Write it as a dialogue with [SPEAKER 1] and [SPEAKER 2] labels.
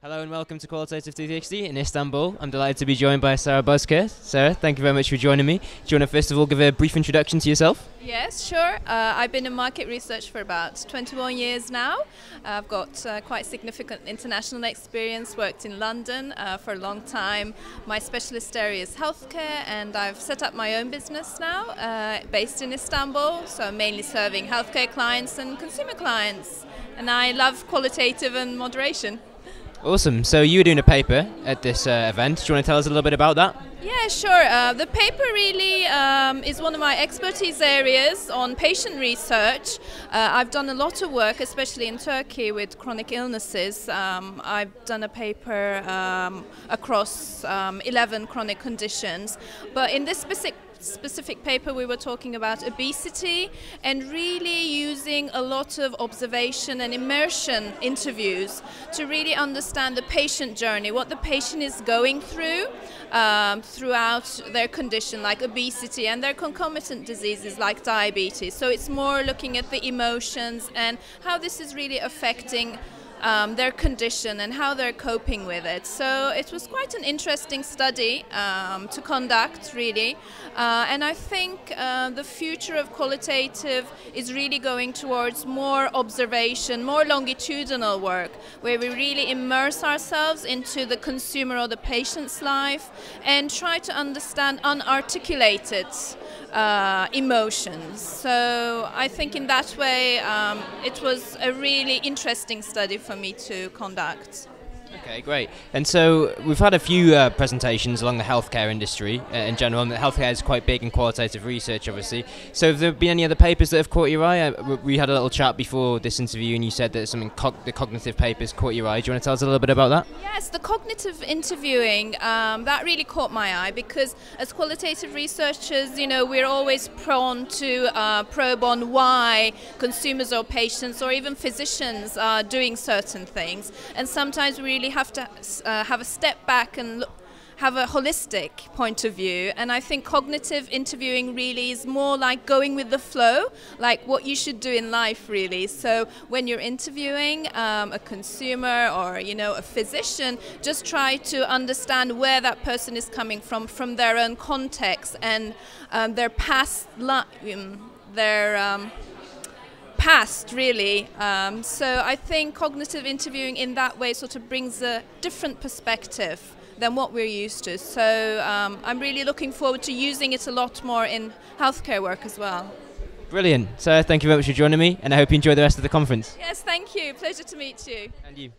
[SPEAKER 1] Hello and welcome to Qualitative 360 in Istanbul. I'm delighted to be joined by Serra Bozkurt. Sarah, thank you very much for joining me. Do you want to first of all give a brief introduction to yourself?
[SPEAKER 2] Yes, sure. I've been in market research for about 21 years now. I've got quite significant international experience, worked in London for a long time. My specialist area is healthcare, and I've set up my own business now based in Istanbul, so I'm mainly serving healthcare clients and consumer clients. And I love qualitative and moderation.
[SPEAKER 1] Awesome. So you were doing a paper at this event. Do you want to tell us a little bit about that?
[SPEAKER 2] Yeah, sure. The paper really is one of my expertise areas on patient research. I've done a lot of work, especially in Turkey, with chronic illnesses. I've done a paper across 11 chronic conditions. But in this specific paper we were talking about obesity and really using a lot of observation and immersion interviews to really understand the patient journey, what the patient is going through throughout their condition like obesity and their concomitant diseases like diabetes. So it's more looking at the emotions and how this is really affecting their condition and how they're coping with it. So it was quite an interesting study to conduct, really. And I think the future of qualitative is really going towards more observation, more longitudinal work, where we really immerse ourselves into the consumer or the patient's life and try to understand unarticulated emotions. So I think in that way it was a really interesting study for me to conduct.
[SPEAKER 1] Okay, great. And so we've had a few presentations along the healthcare industry in general, and healthcare is quite big in qualitative research, obviously. So have there been any other papers that have caught your eye? We had a little chat before this interview, and you said that the cognitive papers caught your eye. Do you want to tell us a little bit about that?
[SPEAKER 2] Yes, the cognitive interviewing, that really caught my eye, because as qualitative researchers, you know, we're always prone to probe on why consumers or patients or even physicians are doing certain things. And sometimes we really have to have a step back and have a holistic point of view, and I think cognitive interviewing really is more like going with the flow, like what you should do in life, really. So when you're interviewing a consumer or, you know, a physician, just try to understand where that person is coming from their own context and their past past, really. So I think cognitive interviewing in that way sort of brings a different perspective than what we're used to. So I'm really looking forward to using it a lot more in healthcare work as well.
[SPEAKER 1] Brilliant. So thank you very much for joining me, and I hope you enjoy the rest of the conference.
[SPEAKER 2] Yes, thank you. Pleasure to meet you.
[SPEAKER 1] And you.